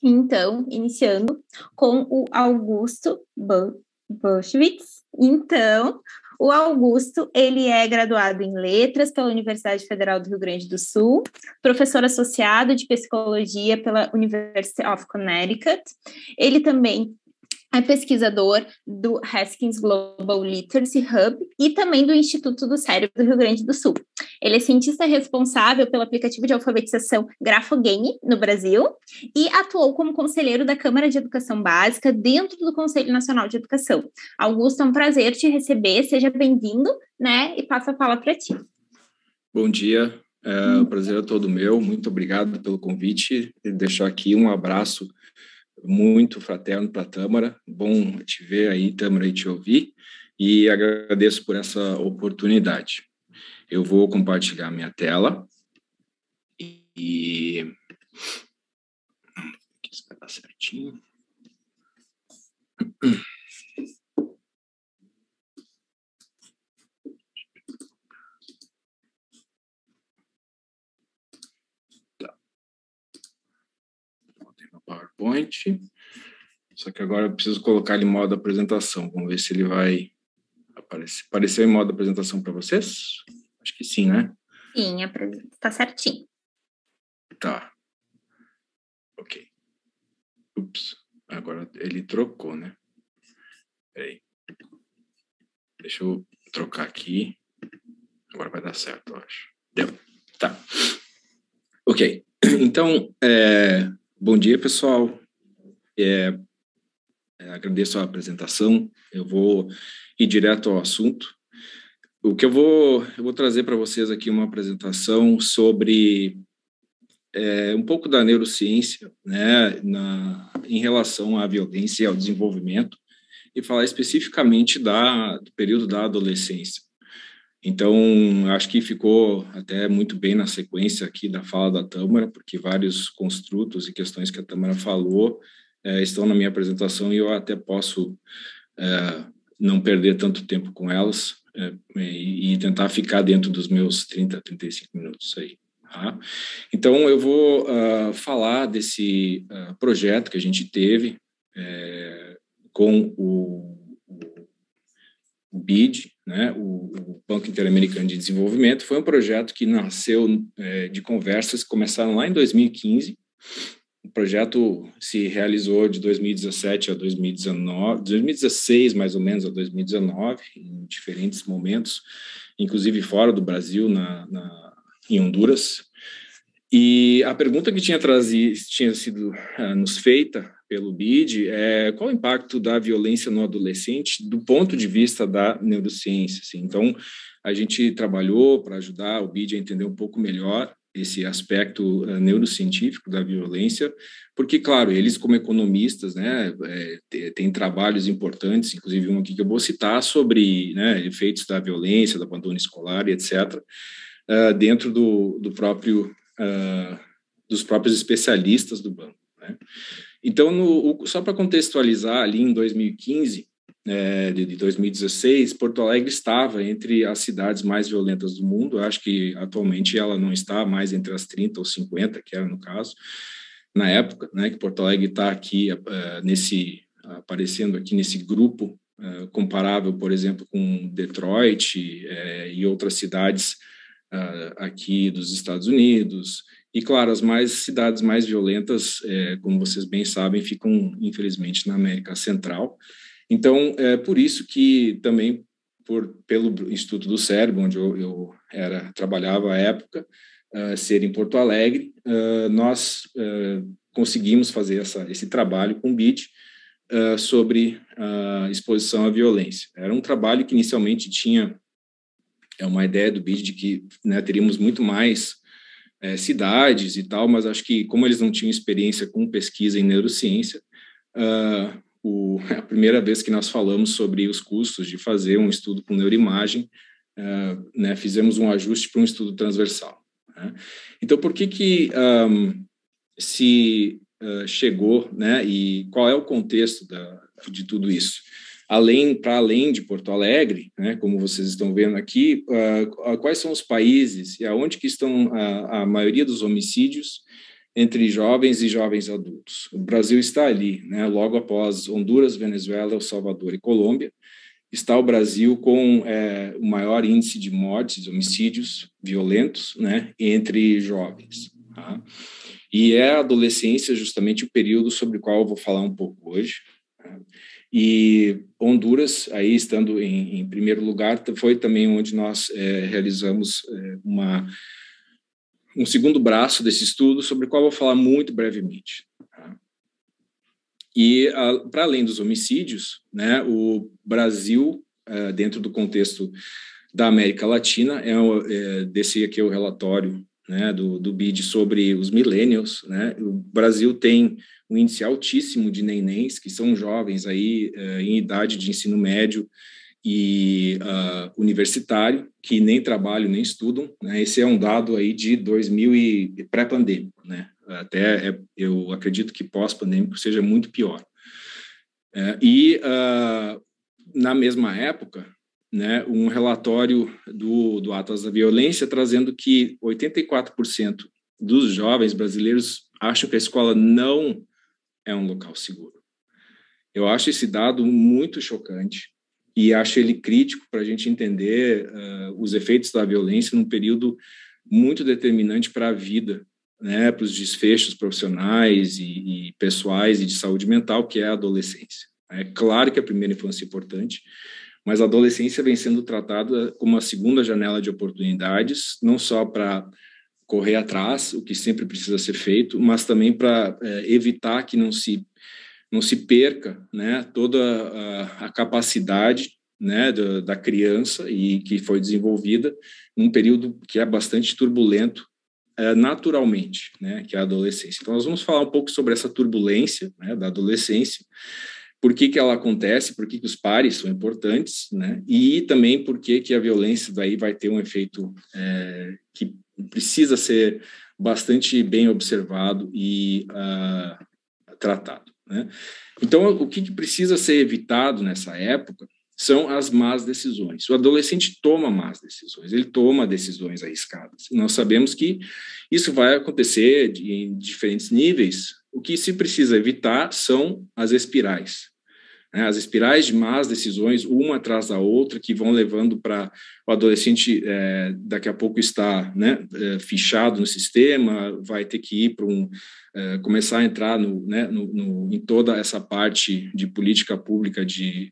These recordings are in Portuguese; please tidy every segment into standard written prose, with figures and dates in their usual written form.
Então, iniciando com o Augusto Boschwitz. Então, o Augusto, ele é graduado em Letras pela Universidade Federal do Rio Grande do Sul, professor associado de Psicologia pela University of Connecticut. Ele também é pesquisador do Haskins Global Literacy Hub e também do Instituto do Cérebro do Rio Grande do Sul. Ele é cientista responsável pelo aplicativo de alfabetização Grafogame no Brasil e atuou como conselheiro da Câmara de Educação Básica dentro do Conselho Nacional de Educação. Augusto, é um prazer te receber, seja bem-vindo, né? E passo a palavra para ti. Bom dia, o prazer é todo meu, muito obrigado pelo convite e deixar aqui um abraço muito fraterno para a Tâmara, bom te ver aí, Tâmara, e te ouvir, e agradeço por essa oportunidade. Eu vou compartilhar minha tela e... aqui está certinho. PowerPoint, só que agora eu preciso colocar ele em modo apresentação, vamos ver se ele vai aparecer. Apareceu em modo apresentação para vocês? Acho que sim, né? Sim, está certinho. Tá. Ok. Ups, agora ele trocou, né? Peraí. Deixa eu trocar aqui. Agora vai dar certo, eu acho. Deu. Tá. Ok. Então, bom dia, pessoal. Agradeço a apresentação. Eu vou ir direto ao assunto. O que eu vou trazer para vocês aqui uma apresentação sobre um pouco da neurociência, né, em relação à violência e ao desenvolvimento, e falar especificamente do período da adolescência. Então, acho que ficou até muito bem na sequência aqui da fala da Tâmara, porque vários construtos e questões que a Tâmara falou estão na minha apresentação e eu até posso não perder tanto tempo com elas e tentar ficar dentro dos meus 30, 35 minutos aí. Tá? Então, eu vou falar desse projeto que a gente teve com o BID, né, o Banco Interamericano de Desenvolvimento. Foi um projeto que nasceu de conversas que começaram lá em 2015. O projeto se realizou de 2017 a 2019, 2016 mais ou menos a 2019, em diferentes momentos, inclusive fora do Brasil, em Honduras. E a pergunta que tinha sido nos feita pelo BID é qual o impacto da violência no adolescente do ponto de vista da neurociência. Assim. Então, a gente trabalhou para ajudar o BID a entender um pouco melhor esse aspecto neurocientífico da violência, porque, claro, eles como economistas, né, têm trabalhos importantes, inclusive um aqui que eu vou citar, sobre efeitos da violência, do abandono escolar e etc., dentro dos próprios especialistas do banco. Né? Então, só para contextualizar, ali em 2015, de 2016, Porto Alegre estava entre as cidades mais violentas do mundo. Acho que atualmente ela não está mais entre as 30 ou 50, que era no caso, na época, né, que Porto Alegre está aqui aparecendo aqui nesse grupo comparável, por exemplo, com Detroit e outras cidades aqui dos Estados Unidos. E, claro, as cidades mais violentas, como vocês bem sabem, ficam, infelizmente, na América Central. Então, é por isso que também, pelo Instituto do Cérebro, onde eu trabalhava à época, ser em Porto Alegre, nós conseguimos fazer esse trabalho com o BID sobre a exposição à violência. Era um trabalho que inicialmente tinha uma ideia do BID de que teríamos muito mais cidades e tal, mas acho que como eles não tinham experiência com pesquisa em neurociência, a primeira vez que nós falamos sobre os custos de fazer um estudo com neuroimagem, fizemos um ajuste para um estudo transversal. Né? Então, por que se chegou, e qual é o contexto de tudo isso? Para além de Porto Alegre, como vocês estão vendo aqui, quais são os países e aonde que estão a maioria dos homicídios entre jovens e jovens adultos. O Brasil está ali, né? Logo após Honduras, Venezuela, El Salvador e Colômbia, está o Brasil com o maior índice de mortes, homicídios violentos, né, entre jovens. Tá? E a adolescência justamente o período sobre o qual eu vou falar um pouco hoje. Tá? E Honduras, aí estando em primeiro lugar, foi também onde nós realizamos um segundo braço desse estudo, sobre o qual eu vou falar muito brevemente. Tá? E, para além dos homicídios, né, o Brasil, dentro do contexto da América Latina, desse aqui é o relatório, né, do BID sobre os millennials, né, o Brasil tem um índice altíssimo de nenéns, que são jovens aí em idade de ensino médio e universitário, que nem trabalham nem estudam, né, esse é um dado aí de 2000 e pré-pandêmico, né, até eu acredito que pós-pandêmico seja muito pior. Na mesma época, né, um relatório do Atlas da Violência trazendo que 84% dos jovens brasileiros acham que a escola não é um local seguro. Eu acho esse dado muito chocante e acho ele crítico para a gente entender os efeitos da violência num período muito determinante para a vida, né, para os desfechos profissionais e pessoais e de saúde mental, que é a adolescência. É claro que a primeira infância é importante, mas a adolescência vem sendo tratada como uma segunda janela de oportunidades, não só para correr atrás, o que sempre precisa ser feito, mas também para evitar que não se perca, né, toda a capacidade, né, da criança e que foi desenvolvida num período que é bastante turbulento naturalmente, né, que é a adolescência. Então, nós vamos falar um pouco sobre essa turbulência, né, da adolescência, por que ela acontece, por que os pares são importantes, né, e também por que a violência daí vai ter um efeito que precisa ser bastante bem observado e tratado, né? Então, o que precisa ser evitado nessa época são as más decisões. O adolescente toma más decisões, ele toma decisões arriscadas. Nós sabemos que isso vai acontecer em diferentes níveis. O que se precisa evitar são as espirais. As espirais de más decisões, uma atrás da outra, que vão levando para o adolescente, daqui a pouco está, né, fichado no sistema, vai ter que ir para começar a entrar em toda essa parte de política pública de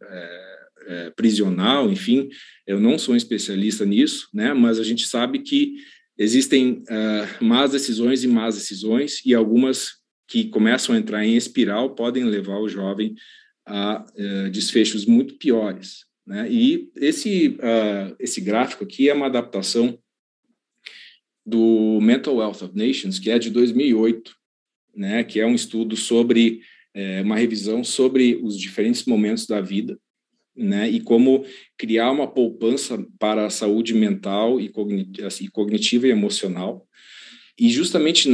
prisional, enfim. Eu não sou um especialista nisso, né, mas a gente sabe que existem más decisões e más decisões, e algumas que começam a entrar em espiral podem levar o jovem a desfechos muito piores, né? E esse gráfico aqui é uma adaptação do Mental Health of Nations, que é de 2008, né? Que é um estudo sobre uma revisão sobre os diferentes momentos da vida, né? E como criar uma poupança para a saúde mental e cognitiva e emocional. E justamente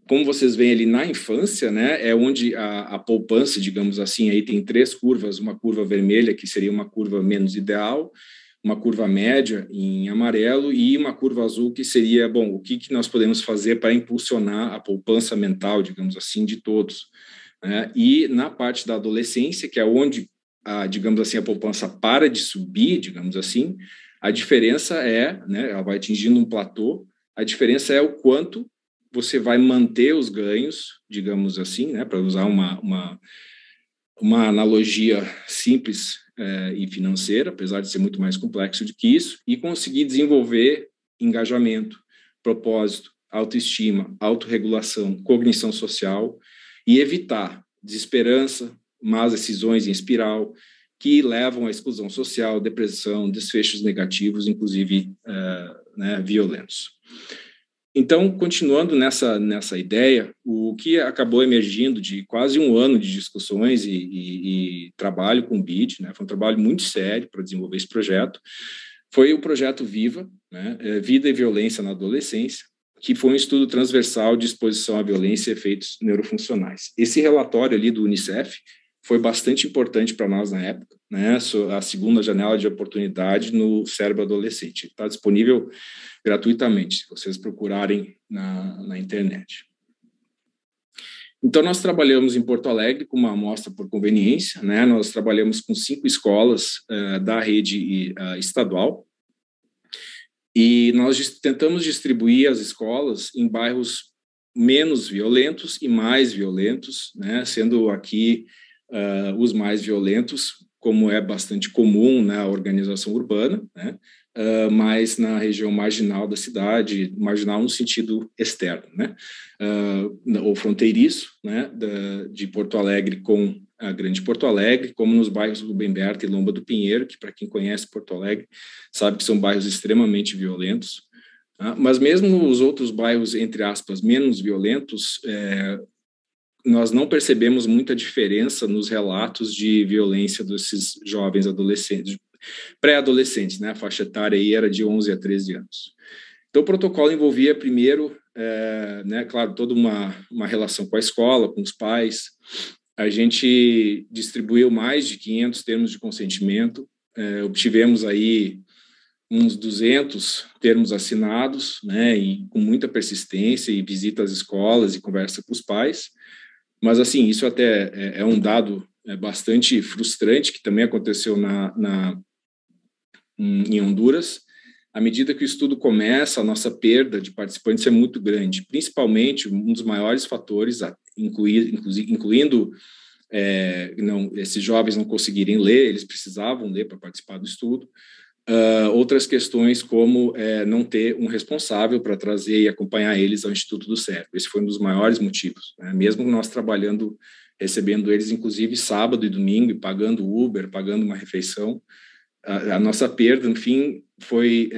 como vocês veem ali na infância, né, é onde a poupança, digamos assim, aí tem 3 curvas, uma curva vermelha, que seria uma curva menos ideal, uma curva média em amarelo e uma curva azul, que seria, bom, o que nós podemos fazer para impulsionar a poupança mental, digamos assim, de todos, né? E na parte da adolescência, que é onde, digamos assim, a poupança para de subir, digamos assim, a diferença né, ela vai atingindo um platô, a diferença é o quanto você vai manter os ganhos, digamos assim, né, para usar uma analogia simples e financeira, apesar de ser muito mais complexo do que isso, e conseguir desenvolver engajamento, propósito, autoestima, autorregulação, cognição social e evitar desesperança, más decisões em espiral, que levam à exclusão social, depressão, desfechos negativos, inclusive né, violentos. Então, continuando nessa ideia, o que acabou emergindo de quase um ano de discussões e trabalho com o BID, né, foi um trabalho muito sério para desenvolver esse projeto, foi o projeto VIVA, né, Vida e Violência na Adolescência, que foi um estudo transversal de exposição à violência e efeitos neurofuncionais. Esse relatório ali do UNICEF foi bastante importante para nós na época, né, a segunda janela de oportunidade no cérebro adolescente. Está disponível gratuitamente, se vocês procurarem na internet. Então, nós trabalhamos em Porto Alegre com uma amostra por conveniência, né? Nós trabalhamos com 5 escolas da rede estadual, e nós tentamos distribuir as escolas em bairros menos violentos e mais violentos, né? Sendo aqui os mais violentos, como é bastante comum na organização urbana, né? Mas na região marginal da cidade, marginal no sentido externo, né? Ou fronteiriço, né? De Porto Alegre com a Grande Porto Alegre, como nos bairros Rubem Berta e Lomba do Pinheiro, que para quem conhece Porto Alegre sabe que são bairros extremamente violentos. Mas mesmo os outros bairros, entre aspas, menos violentos, nós não percebemos muita diferença nos relatos de violência desses jovens adolescentes, pré-adolescentes, né? A faixa etária aí era de 11 a 13 anos. Então, o protocolo envolvia, primeiro, né, claro, toda uma relação com a escola, com os pais. A gente distribuiu mais de 500 termos de consentimento, obtivemos aí uns 200 termos assinados, né, e com muita persistência e visita às escolas e conversa com os pais. Mas, assim, isso até é um dado bastante frustrante, que também aconteceu em Honduras. À medida que o estudo começa, a nossa perda de participantes é muito grande, principalmente um dos maiores fatores, incluindo esses jovens não conseguirem ler, eles precisavam ler para participar do estudo. Outras questões como não ter um responsável para trazer e acompanhar eles ao Instituto do Cérebro. Esse foi um dos maiores motivos, né? Mesmo nós trabalhando, recebendo eles, inclusive, sábado e domingo, e pagando Uber, pagando uma refeição, a nossa perda, no fim, foi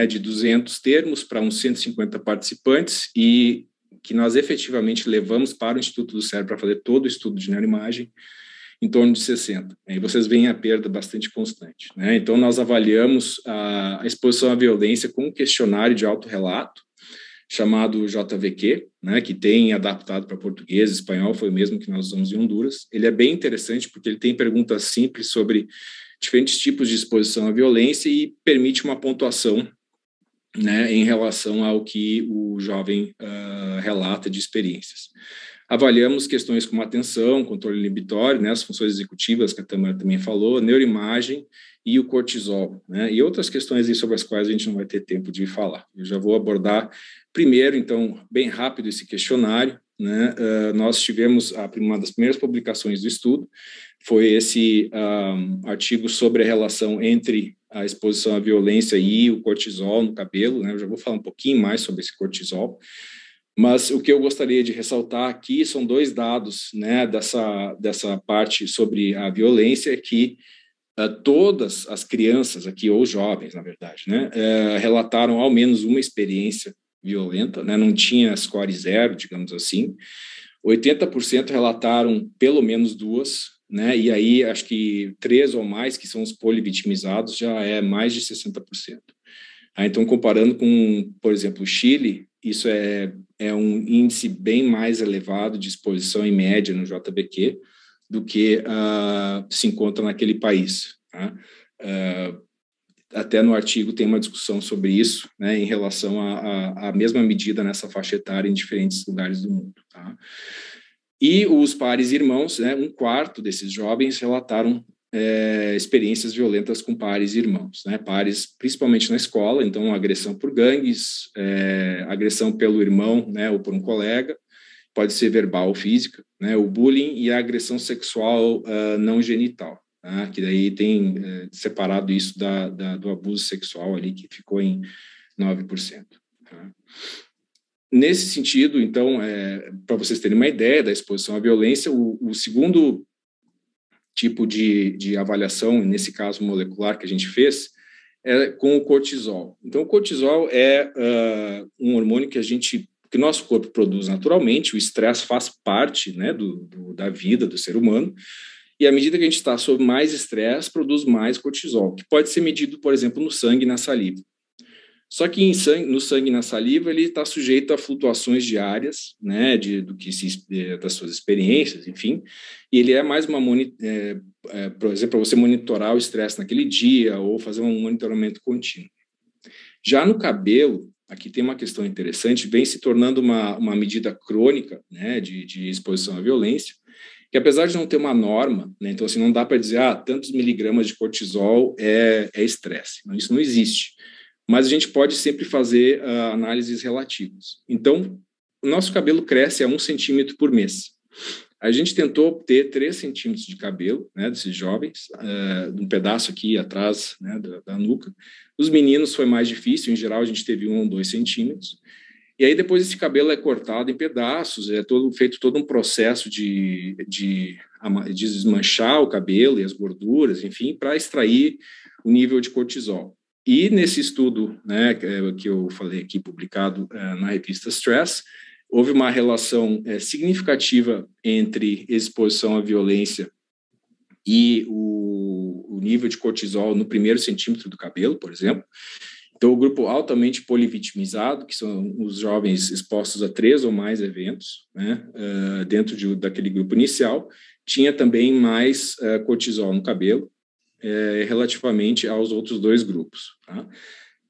de 200 termos para uns 150 participantes, e que nós efetivamente levamos para o Instituto do Cérebro para fazer todo o estudo de neuroimagem, em torno de 60. E vocês veem a perda bastante constante, né? Então, nós avaliamos a exposição à violência com um questionário de autorrelato, chamado JVQ, né, que tem adaptado para português, espanhol, foi o mesmo que nós usamos em Honduras. Ele é bem interessante porque ele tem perguntas simples sobre diferentes tipos de exposição à violência e permite uma pontuação, né, em relação ao que o jovem relata de experiências. Avaliamos questões como atenção, controle inibitório, né, as funções executivas, que a Tamara também falou, neuroimagem e o cortisol, né, e outras questões aí sobre as quais a gente não vai ter tempo de falar. Eu já vou abordar primeiro, então, bem rápido esse questionário, né. Nós tivemos uma das primeiras publicações do estudo, foi esse artigo sobre a relação entre a exposição à violência e o cortisol no cabelo, né. Eu já vou falar um pouquinho mais sobre esse cortisol. Mas o que eu gostaria de ressaltar aqui são 2 dados, né, dessa parte sobre a violência, que todas as crianças aqui, ou jovens, na verdade, né, relataram ao menos uma experiência violenta, né, não tinha score 0, digamos assim. 80% relataram pelo menos 2, né, e aí acho que 3 ou mais, que são os polivitimizados, já é mais de 60%. Então, comparando com, por exemplo, o Chile, isso é um índice bem mais elevado de exposição em média no JBQ do que se encontra naquele país. Tá? Até no artigo tem uma discussão sobre isso, né, em relação à mesma medida nessa faixa etária em diferentes lugares do mundo. Tá? E os pares irmãos, né, 1/4 desses jovens relataram experiências violentas com pares e irmãos, né? Pares principalmente na escola, então agressão por gangues, agressão pelo irmão, né, ou por um colega, pode ser verbal ou física, né, o bullying e a agressão sexual não genital, tá? Que daí tem separado isso do abuso sexual ali, que ficou em 9%. Tá? Nesse sentido, então, para vocês terem uma ideia da exposição à violência, o segundo tipo de avaliação, nesse caso molecular que a gente fez, é com o cortisol. Então, o cortisol é um hormônio que o nosso corpo produz naturalmente, o estresse faz parte, né, da vida do ser humano, e à medida que a gente está sob mais estresse, produz mais cortisol, que pode ser medido, por exemplo, no sangue e na saliva. Só que no sangue e na saliva ele está sujeito a flutuações diárias, né, das suas experiências, enfim, e ele é mais por exemplo, para você monitorar o estresse naquele dia ou fazer um monitoramento contínuo. Já no cabelo, aqui tem uma questão interessante, vem se tornando uma medida crônica, né, de exposição à violência, que apesar de não ter uma norma, né, então assim, não dá para dizer, tantos miligramas de cortisol é estresse. Isso não existe. Mas a gente pode sempre fazer análises relativas. Então, o nosso cabelo cresce a 1 centímetro por mês. A gente tentou obter 3 centímetros de cabelo, né, desses jovens, um pedaço aqui atrás, né, da nuca. Os meninos foi mais difícil, em geral a gente teve 1 ou 2 centímetros. E aí depois esse cabelo é cortado em pedaços, feito todo um processo de desmanchar o cabelo e as gorduras, enfim, para extrair o nível de cortisol. E nesse estudo, né, que eu falei aqui, publicado na revista Stress, houve uma relação significativa entre exposição à violência e o nível de cortisol no 1º centímetro do cabelo, por exemplo. Então, o grupo altamente polivitimizado, que são os jovens expostos a 3 ou mais eventos, né, dentro daquele grupo inicial, tinha também mais cortisol no cabelo, relativamente aos outros 2 grupos. Tá?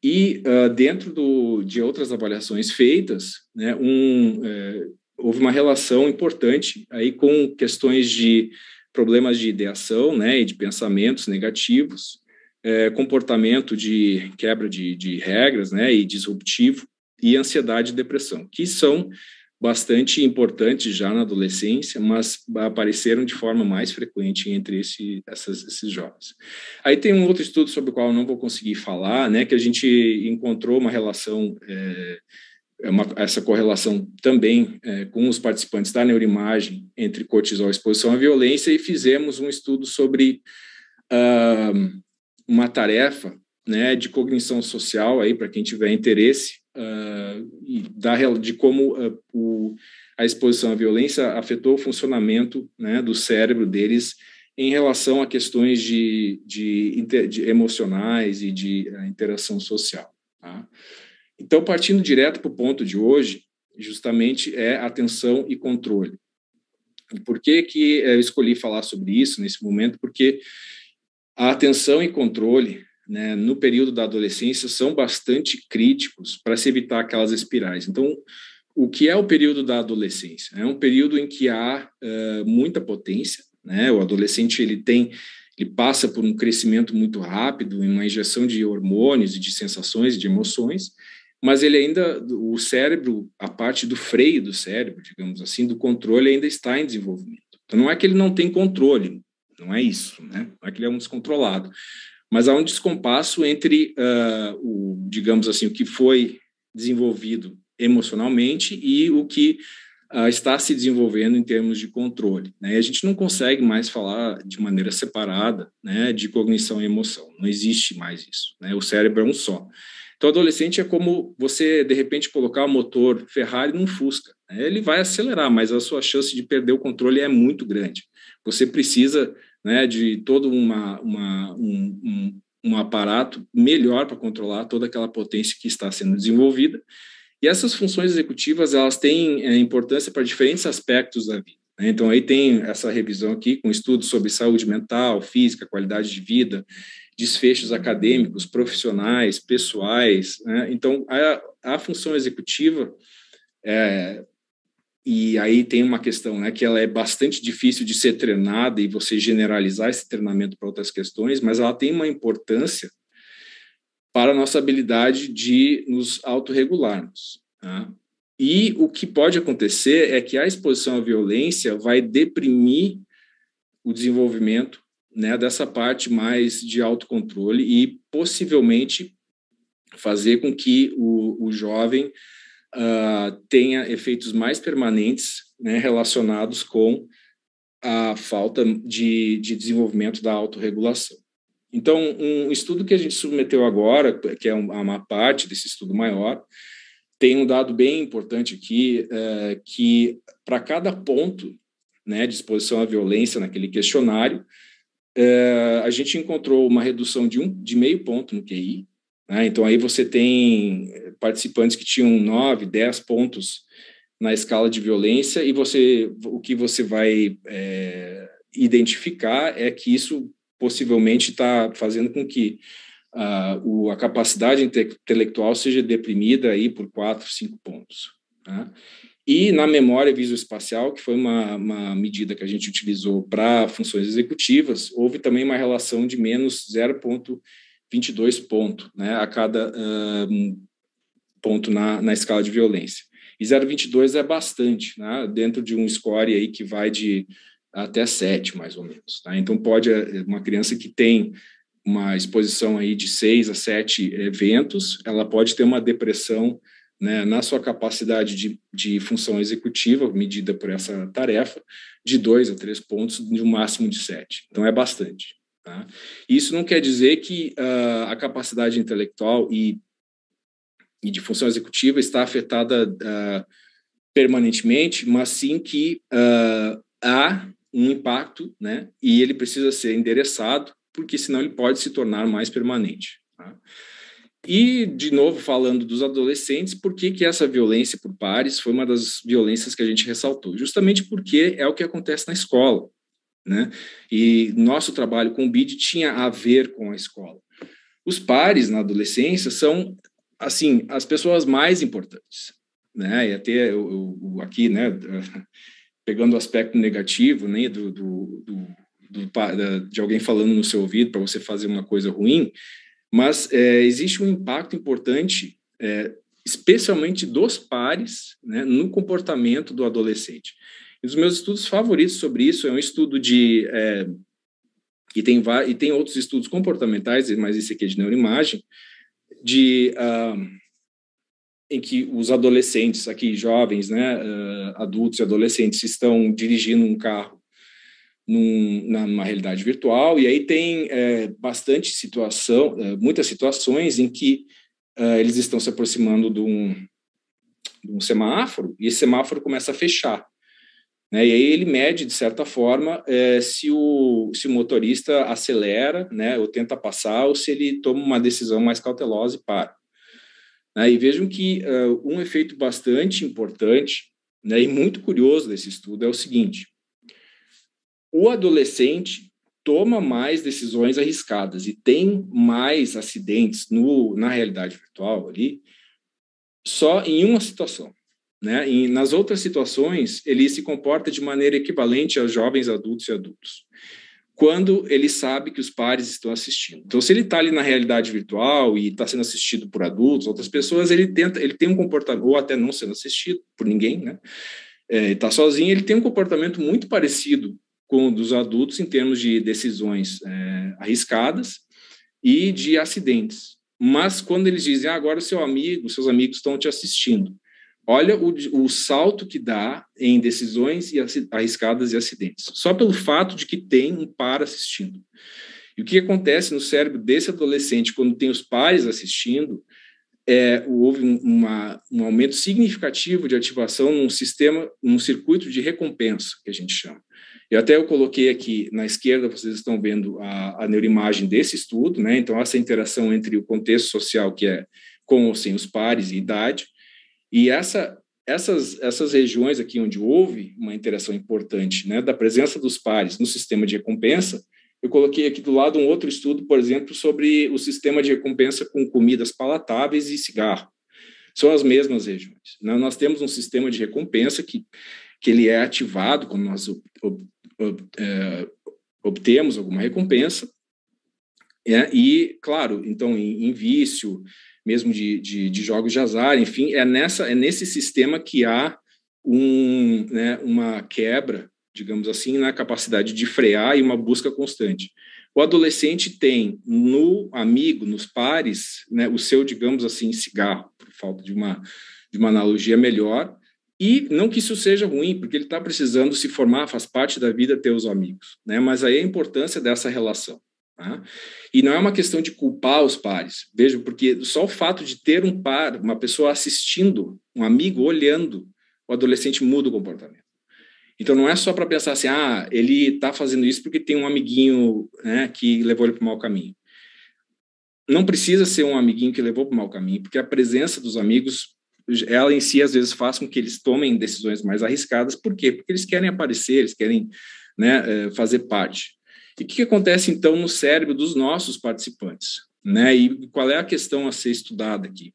E dentro de outras avaliações feitas, né, houve uma relação importante aí com questões de problemas de ideação, né, e de pensamentos negativos, comportamento de quebra de regras, né, e disruptivo, e ansiedade e depressão, que são bastante importantes já na adolescência, mas apareceram de forma mais frequente entre esses jovens. Aí tem um outro estudo sobre o qual eu não vou conseguir falar, né, que a gente encontrou uma relação, essa correlação também com os participantes da neuroimagem entre cortisol e exposição à violência, e fizemos um estudo sobre uma tarefa, né, de cognição social aí para quem tiver interesse, de como a exposição à violência afetou o funcionamento, né, do cérebro deles em relação a questões de emocionais e de interação social. Tá? Então, partindo direto para o ponto de hoje, justamente é atenção e controle. E por que eu escolhi falar sobre isso nesse momento? Porque a atenção e controle, né, no período da adolescência, são bastante críticos para se evitar aquelas espirais. Então, o que é o período da adolescência? É um período em que há muita potência, né? O adolescente ele passa por um crescimento muito rápido, uma injeção de hormônios e de sensações e de emoções, mas o cérebro, a parte do freio do cérebro, digamos assim, do controle ainda está em desenvolvimento. Então, não é que ele não tem controle, não é isso, né? Não é que ele é um descontrolado, mas há um descompasso entre, digamos assim, o que foi desenvolvido emocionalmente e o que está se desenvolvendo em termos de controle. Né? E a gente não consegue mais falar de maneira separada, né, de cognição e emoção. Não existe mais isso. Né? O cérebro é um só. Então, adolescente é como você, de repente, colocar o motor Ferrari num Fusca. Né? Ele vai acelerar, mas a sua chance de perder o controle é muito grande. Você precisa, né, de todo um aparato melhor para controlar toda aquela potência que está sendo desenvolvida. E essas funções executivas, elas têm importância para diferentes aspectos da vida. Né? Então, aí tem essa revisão aqui com estudos sobre saúde mental, física, qualidade de vida, desfechos acadêmicos, profissionais, pessoais. Né? Então, a função executiva, e aí tem uma questão, né, que ela é bastante difícil de ser treinada e você generalizar esse treinamento para outras questões, mas ela tem uma importância para a nossa habilidade de nos autorregularmos. Tá? E o que pode acontecer é que a exposição à violência vai deprimir o desenvolvimento, né, dessa parte mais de autocontrole e possivelmente fazer com que o jovem tenha efeitos mais permanentes, né, relacionados com a falta de desenvolvimento da autorregulação. Então, um estudo que a gente submeteu agora, que é uma parte desse estudo maior, tem um dado bem importante aqui, que para cada ponto, né, de exposição à violência naquele questionário, a gente encontrou uma redução de meio ponto no QI. Né? Então, aí você tem participantes que tinham 9, 10 pontos na escala de violência e o que você vai identificar é que isso possivelmente está fazendo com que a capacidade intelectual seja deprimida aí por 4, 5 pontos. Tá? E na memória visoespacial, que foi uma medida que a gente utilizou para funções executivas, houve também uma relação de menos 0,22 ponto, né, a cada ponto na escala de violência. E 0,22 é bastante, né, dentro de um score aí que vai de até 7, mais ou menos. Tá? Então, pode uma criança que tem uma exposição aí de 6 a 7 eventos, ela pode ter uma depressão, né, na sua capacidade de função executiva, medida por essa tarefa, de 2 a 3 pontos, de um máximo de 7. Então, é bastante. Tá? Isso não quer dizer que a capacidade intelectual e de função executiva está afetada permanentemente, mas sim que há um impacto, né, e ele precisa ser endereçado, porque senão ele pode se tornar mais permanente. Tá? E, de novo, falando dos adolescentes, por que essa violência por pares foi uma das violências que a gente ressaltou? Justamente porque é o que acontece na escola, né? E nosso trabalho com o BID tinha a ver com a escola. Os pares na adolescência são, assim, as pessoas mais importantes, né? E até eu aqui, né, pegando o aspecto negativo, né, de alguém falando no seu ouvido para você fazer uma coisa ruim, mas existe um impacto importante, especialmente dos pares, né, no comportamento do adolescente. E os meus estudos favoritos sobre isso é um estudo e tem outros estudos comportamentais, mas esse aqui é de neuroimagem, em que os adolescentes, aqui jovens, né, adultos e adolescentes, estão dirigindo um carro numa realidade virtual, e aí tem muitas situações em que eles estão se aproximando de um semáforo, e esse semáforo começa a fechar. Né, e aí ele mede, de certa forma, se o motorista acelera, né, ou tenta passar, ou se ele toma uma decisão mais cautelosa e para. Né, e vejam que um efeito bastante importante, né, e muito curioso desse estudo é o seguinte: o adolescente toma mais decisões arriscadas e tem mais acidentes na realidade virtual ali só em uma situação. Né? E nas outras situações, ele se comporta de maneira equivalente aos jovens adultos e adultos, quando ele sabe que os pares estão assistindo. Então, se ele está ali na realidade virtual e está sendo assistido por adultos, outras pessoas, ele tem um comportamento, ou até não sendo assistido por ninguém, né? Está sozinho, ele tem um comportamento muito parecido com o dos adultos em termos de decisões arriscadas e de acidentes. Mas quando eles dizem, agora seus amigos estão te assistindo, olha o salto que dá em decisões arriscadas e acidentes, só pelo fato de que tem um par assistindo. E o que acontece no cérebro desse adolescente quando tem os pares assistindo, houve um aumento significativo de ativação num circuito de recompensa, que a gente chama. Eu coloquei aqui na esquerda, vocês estão vendo a neuroimagem desse estudo, né? Então, essa interação entre o contexto social, que é com ou sem os pares e idade, e essas regiões aqui onde houve uma interação importante, né, da presença dos pares no sistema de recompensa, eu coloquei aqui do lado um outro estudo, por exemplo, sobre o sistema de recompensa com comidas palatáveis e cigarro. São as mesmas regiões. Nós temos um sistema de recompensa que ele é ativado quando nós obtemos alguma recompensa, e, claro, então, em vício, mesmo de jogos de azar, enfim, é nesse sistema que há uma quebra, digamos assim, na capacidade de frear e uma busca constante. O adolescente tem no amigo, nos pares, né, o seu, digamos assim, cigarro, por falta de uma analogia melhor, e não que isso seja ruim, porque ele está precisando se formar, faz parte da vida ter os amigos, né? Mas aí a importância dessa relação. Tá? E não é uma questão de culpar os pares, veja, porque só o fato de ter um par, uma pessoa assistindo, um amigo olhando, o adolescente muda o comportamento. Então não é só para pensar assim, ele está fazendo isso porque tem um amiguinho, né, que levou ele para o mau caminho. Não precisa ser um amiguinho que levou para o mau caminho, porque a presença dos amigos, ela em si às vezes faz com que eles tomem decisões mais arriscadas. Por quê? Porque eles querem aparecer, eles querem, né, fazer parte. E o que acontece, então, no cérebro dos nossos participantes? né? E qual é a questão a ser estudada aqui?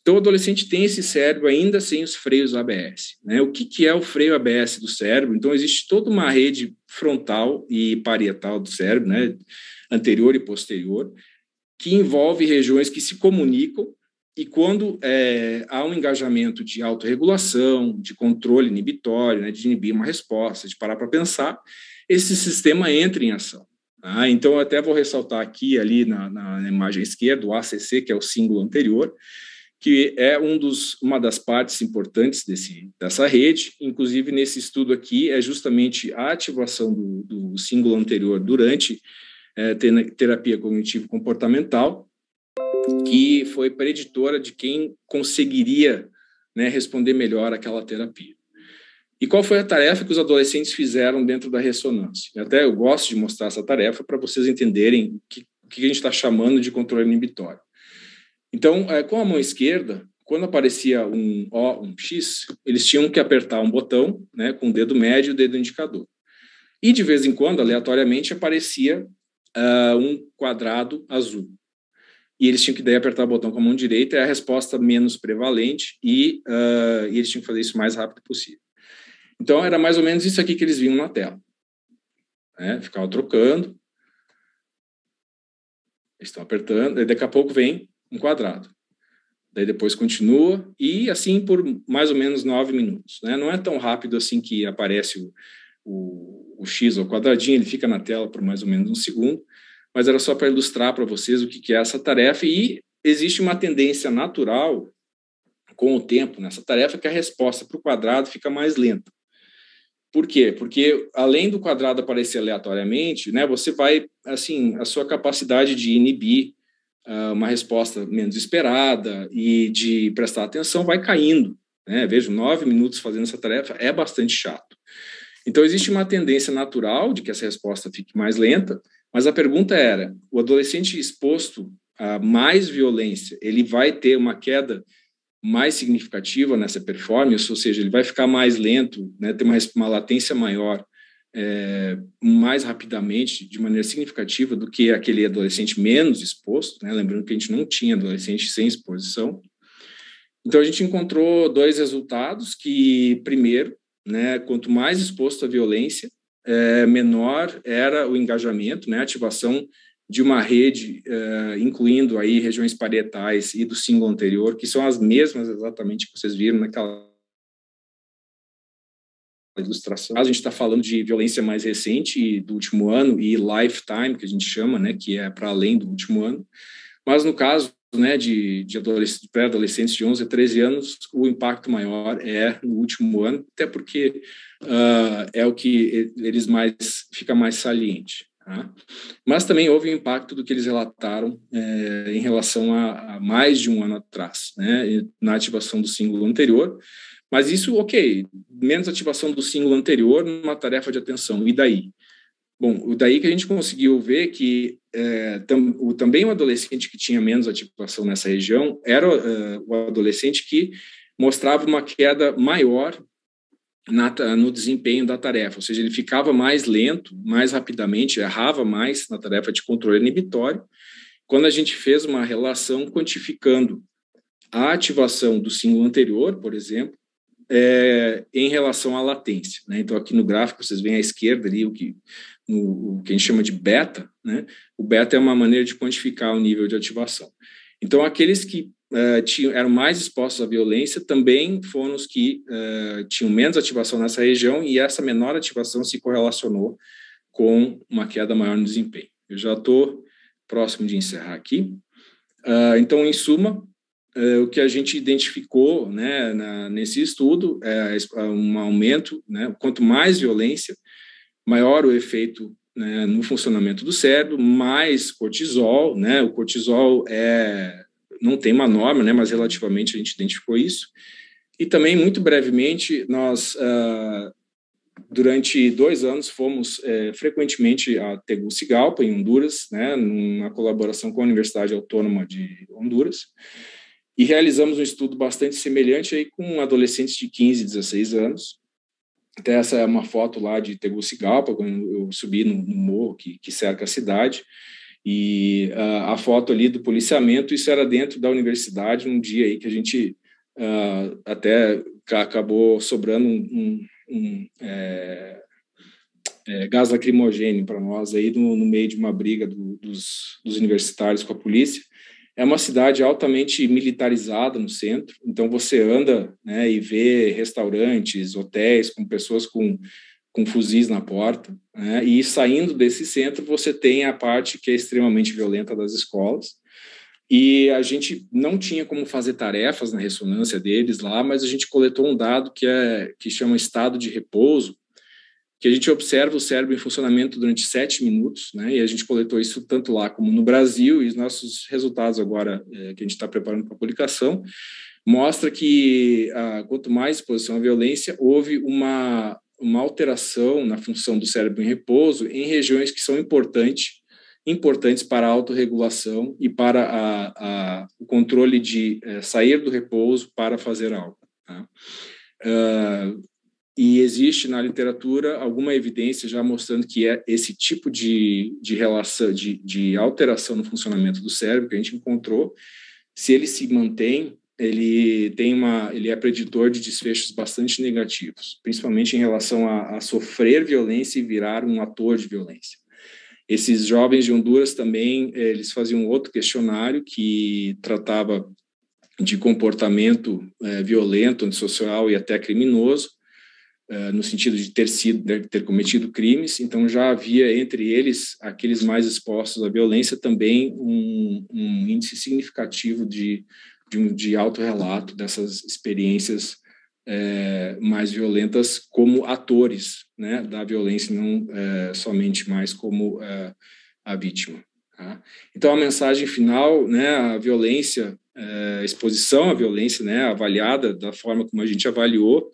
Então, o adolescente tem esse cérebro ainda sem os freios ABS, né? O que é o freio ABS do cérebro? Então, existe toda uma rede frontal e parietal do cérebro, né? Anterior e posterior, que envolve regiões que se comunicam e quando há um engajamento de autorregulação, de controle inibitório, né? De inibir uma resposta, de parar para pensar, esse sistema entra em ação. Tá? Então, eu até vou ressaltar aqui, ali na imagem esquerda, o ACC, que é o símbolo anterior, que é uma das partes importantes dessa rede. Inclusive, nesse estudo aqui, é justamente a ativação do símbolo anterior durante terapia cognitivo-comportamental, que foi preditora de quem conseguiria, né, responder melhor àquela terapia. E qual foi a tarefa que os adolescentes fizeram dentro da ressonância? Até eu gosto de mostrar essa tarefa para vocês entenderem o que a gente está chamando de controle inibitório. Então, com a mão esquerda, quando aparecia um O, um X, eles tinham que apertar um botão, né, com o dedo médio e o dedo indicador. E, de vez em quando, aleatoriamente, aparecia um quadrado azul. E eles tinham que daí apertar o botão com a mão direita, é a resposta menos prevalente, e eles tinham que fazer isso o mais rápido possível. Então, era mais ou menos isso aqui que eles viam na tela. Né? Ficavam trocando, eles estão apertando, e daqui a pouco vem um quadrado. Daí depois continua, e assim por mais ou menos 9 minutos. Né? Não é tão rápido assim que aparece o X ou o quadradinho, ele fica na tela por mais ou menos 1 segundo, mas era só para ilustrar para vocês o que é essa tarefa, e existe uma tendência natural com o tempo nessa tarefa que a resposta para o quadrado fica mais lenta. Por quê? Porque além do quadrado aparecer aleatoriamente, né, você vai, assim, a sua capacidade de inibir uma resposta menos esperada e de prestar atenção vai caindo. Né? Veja, 9 minutos fazendo essa tarefa é bastante chato. Então, existe uma tendência natural de que essa resposta fique mais lenta, mas a pergunta era, o adolescente exposto a mais violência, ele vai ter uma queda mais significativa nessa performance, ou seja, ele vai ficar mais lento, né, ter uma latência maior, mais rapidamente, de maneira significativa, do que aquele adolescente menos exposto, né? Lembrando que a gente não tinha adolescente sem exposição. Então, a gente encontrou 2 resultados que, primeiro, né, quanto mais exposto à violência, menor era o engajamento, né, a ativação de uma rede, incluindo aí regiões parietais e do símbolo anterior, que são as mesmas exatamente que vocês viram naquela ilustração. A gente está falando de violência mais recente, do último ano, e lifetime, que a gente chama, né, que é para além do último ano. Mas no caso, né, de pré-adolescentes de 11 a 13 anos, o impacto maior é no último ano, até porque é o que eles fica mais saliente. Tá? Mas também houve um impacto do que eles relataram em relação a mais de um ano atrás, né, na ativação do símbolo anterior. Mas isso, ok, menos ativação do símbolo anterior numa tarefa de atenção. E daí? Bom, daí que a gente conseguiu ver que também o adolescente que tinha menos ativação nessa região era o adolescente que mostrava uma queda maior no desempenho da tarefa, ou seja, ele ficava mais lento, mais rapidamente, errava mais na tarefa de controle inibitório, quando a gente fez uma relação quantificando a ativação do símbolo anterior, por exemplo, em relação à latência. Né? Então, aqui no gráfico, vocês veem à esquerda ali o que a gente chama de beta. Né? O beta é uma maneira de quantificar o nível de ativação. Então, aqueles que eram mais expostos à violência também foram os que tinham menos ativação nessa região, e essa menor ativação se correlacionou com uma queda maior no desempenho. Eu já estou próximo de encerrar aqui. Então, em suma, o que a gente identificou, né, nesse estudo é um aumento, né, quanto mais violência, maior o efeito, né, no funcionamento do cérebro, mais cortisol, né, o cortisol não tem uma norma, né, mas relativamente a gente identificou isso. E também, muito brevemente, nós, durante 2 anos, fomos frequentemente a Tegucigalpa, em Honduras, né, numa colaboração com a Universidade Autônoma de Honduras, e realizamos um estudo bastante semelhante aí com adolescentes de 15 e 16 anos. Até essa é uma foto lá de Tegucigalpa, quando eu subi no morro que cerca a cidade. E a foto ali do policiamento, isso era dentro da universidade, num dia aí que a gente até acabou sobrando gás lacrimogêneo para nós aí no meio de uma briga dos universitários com a polícia. É uma cidade altamente militarizada no centro, então você anda, né, e vê restaurantes, hotéis com pessoas com fuzis na porta, né? E saindo desse centro você tem a parte que é extremamente violenta das escolas, e a gente não tinha como fazer tarefas na ressonância deles lá, mas a gente coletou um dado que chama estado de repouso, que a gente observa o cérebro em funcionamento durante 7 minutos, né? E a gente coletou isso tanto lá como no Brasil, e os nossos resultados agora, que a gente está preparando para a publicação, mostra que quanto mais exposição à violência, houve uma alteração na função do cérebro em repouso em regiões que são importantes para a autorregulação e para o controle de sair do repouso para fazer algo. Tá? E existe na literatura alguma evidência já mostrando que esse tipo de relação, de alteração no funcionamento do cérebro que a gente encontrou, se ele se mantém, ele é preditor de desfechos bastante negativos, principalmente em relação a sofrer violência e virar um ator de violência. Esses jovens de Honduras também, eles faziam outro questionário que tratava de comportamento violento, antissocial e até criminoso, no sentido de ter cometido crimes. Então já havia entre eles, aqueles mais expostos à violência, também um índice significativo de autorrelato dessas experiências mais violentas como atores, né, da violência, não somente mais como a vítima. Tá? Então a mensagem final, né, a violência, exposição à violência, né, avaliada da forma como a gente avaliou,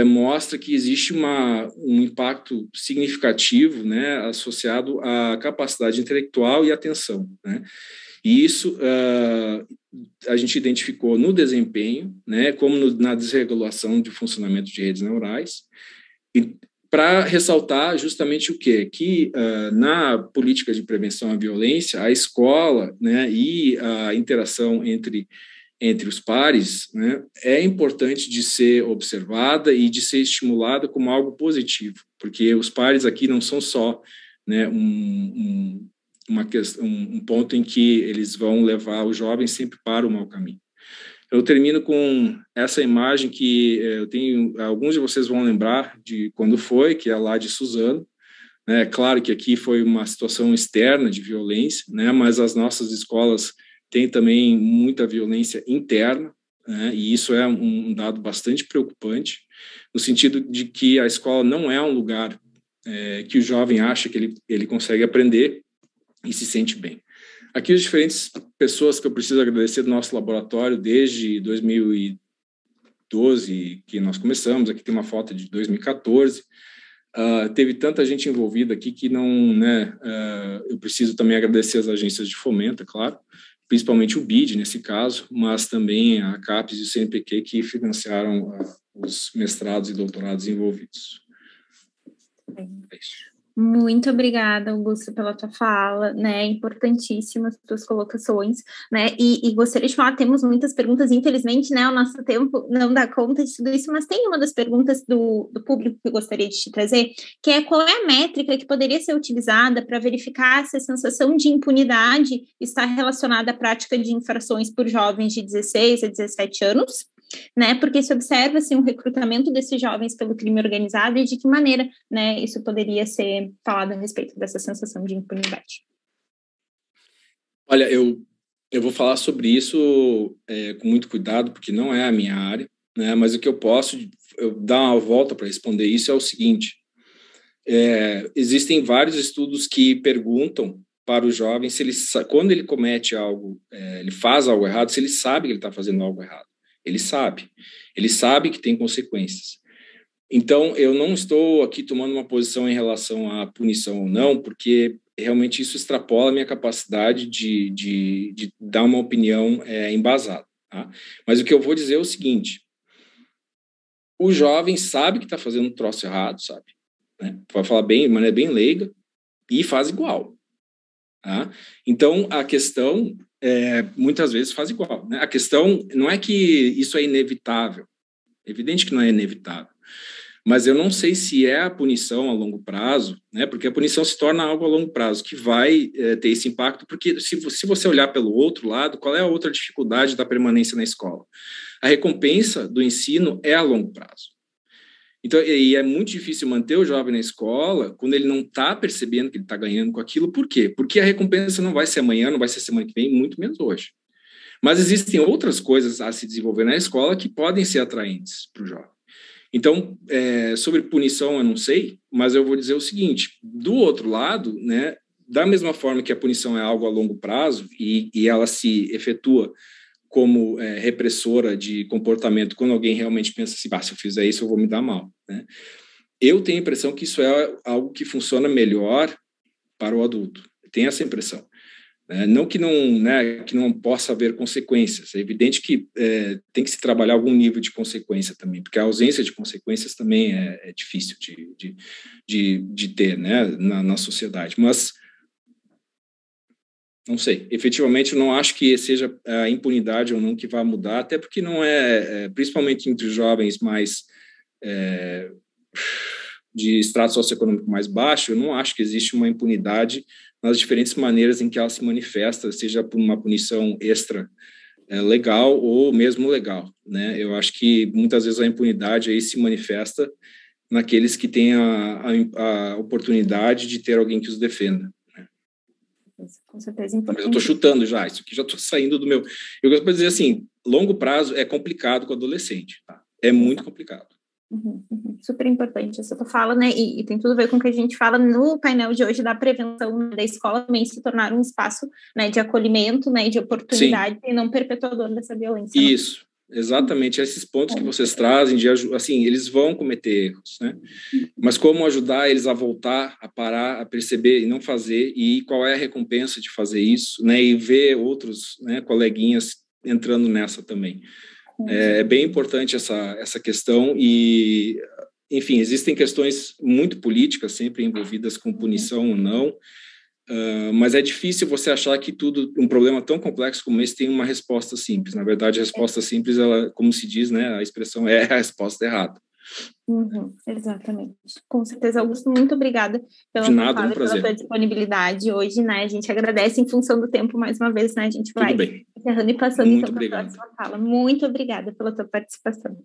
mostra que existe um impacto significativo, né, associado à capacidade intelectual e atenção, né? E isso a gente identificou no desempenho, né, como na desregulação de funcionamento de redes neurais, e para ressaltar justamente o quê? Que na política de prevenção à violência, a escola, né, e a interação entre os pares, né, é importante de ser observada e de ser estimulada como algo positivo, porque os pares aqui não são só, né, um ponto em que eles vão levar os jovens sempre para o mau caminho. Eu termino com essa imagem que eu tenho, alguns de vocês vão lembrar de quando foi, que é lá de Suzano. É claro que aqui foi uma situação externa de violência, né, mas as nossas escolas têm também muita violência interna, né, e isso é um dado bastante preocupante, no sentido de que a escola não é um lugar que o jovem acha que ele consegue aprender e se sente bem. Aqui as diferentes pessoas que eu preciso agradecer do nosso laboratório desde 2012, que nós começamos, aqui tem uma foto de 2014, teve tanta gente envolvida aqui que não, né, eu preciso também agradecer as agências de fomento, é claro, principalmente o BID nesse caso, mas também a CAPES e o CNPq que financiaram os mestrados e doutorados envolvidos. É isso. Muito obrigada, Augusto, pela tua fala, né, importantíssimas tuas colocações, né, e gostaria de falar, temos muitas perguntas, infelizmente, né, o nosso tempo não dá conta de tudo isso, mas tem uma das perguntas do público que eu gostaria de te trazer, que é qual é a métrica que poderia ser utilizada para verificar se a sensação de impunidade está relacionada à prática de infrações por jovens de 16 a 17 anos, né, porque se observa assim, um recrutamento desses jovens pelo crime organizado e de que maneira, né, isso poderia ser falado a respeito dessa sensação de impunidade. Olha, eu vou falar sobre isso com muito cuidado, porque não é a minha área, né, mas o que eu posso dar uma volta para responder isso é o seguinte: existem vários estudos que perguntam para o jovem se ele, quando ele comete algo, ele faz algo errado, se ele sabe que ele está fazendo algo errado. Ele sabe que tem consequências. Então, eu não estou aqui tomando uma posição em relação à punição ou não, porque realmente isso extrapola a minha capacidade de dar uma opinião embasada. Tá? Mas o que eu vou dizer é o seguinte: o jovem sabe que está fazendo um troço errado, sabe? Né? Vai falar bem, de maneira bem leiga, e faz igual. Tá? Então, a questão, muitas vezes, faz igual. Né? A questão não é que isso é inevitável. É evidente que não é inevitável. Mas eu não sei se é a punição a longo prazo, né? Porque a punição se torna algo a longo prazo, que vai ter esse impacto, porque se você olhar pelo outro lado, qual é a outra dificuldade da permanência na escola? A recompensa do ensino é a longo prazo. Então, e é muito difícil manter o jovem na escola quando ele não está percebendo que ele está ganhando com aquilo. Por quê? Porque a recompensa não vai ser amanhã, não vai ser semana que vem, muito menos hoje. Mas existem outras coisas a se desenvolver na escola que podem ser atraentes para o jovem. Então, sobre punição eu não sei, mas eu vou dizer o seguinte, do outro lado, né, da mesma forma que a punição é algo a longo prazo e ela se efetua como repressora de comportamento quando alguém realmente pensa assim, se eu fizer isso eu vou me dar mal, né? Eu tenho a impressão que isso é algo que funciona melhor para o adulto, tenho essa impressão. Não que não possa haver consequências. É evidente que tem que se trabalhar algum nível de consequência também, porque a ausência de consequências também é difícil de ter, né, na sociedade. Mas, não sei, efetivamente eu não acho que seja a impunidade ou não que vai mudar, até porque não principalmente entre os jovens mais de extrato socioeconômico mais baixo, eu não acho que existe uma impunidade nas diferentes maneiras em que ela se manifesta, seja por uma punição extra legal ou mesmo legal, né? Eu acho que muitas vezes a impunidade aí se manifesta naqueles que têm a oportunidade de ter alguém que os defenda. Né? Com certeza é importante. Mas eu estou chutando já, isso aqui já estou saindo do meu... Eu gosto de dizer assim, longo prazo é complicado com o adolescente, tá? É muito complicado. Super importante essa tua fala, né? E tem tudo a ver com o que a gente fala no painel de hoje da prevenção da escola também se tornar um espaço, né, de acolhimento, né, de oportunidade. Sim. E não perpetuador dessa violência. Isso, exatamente. Esses pontos que vocês trazem, assim, eles vão cometer erros, né? Mas como ajudar eles a voltar, a parar, a perceber e não fazer, e qual é a recompensa de fazer isso, né? E ver outros, né, coleguinhas entrando nessa também. É bem importante essa questão e, enfim, existem questões muito políticas sempre envolvidas com punição ou não, mas é difícil você achar que um problema tão complexo como esse tem uma resposta simples. Na verdade, a resposta simples, ela, como se diz, né, a expressão é a resposta errada. Exatamente. Com certeza, Augusto, muito obrigada pela tua fala, pela tua disponibilidade hoje, né? A gente agradece em função do tempo mais uma vez, né? A gente vai encerrando e passando então para a próxima fala. Muito obrigada pela tua participação.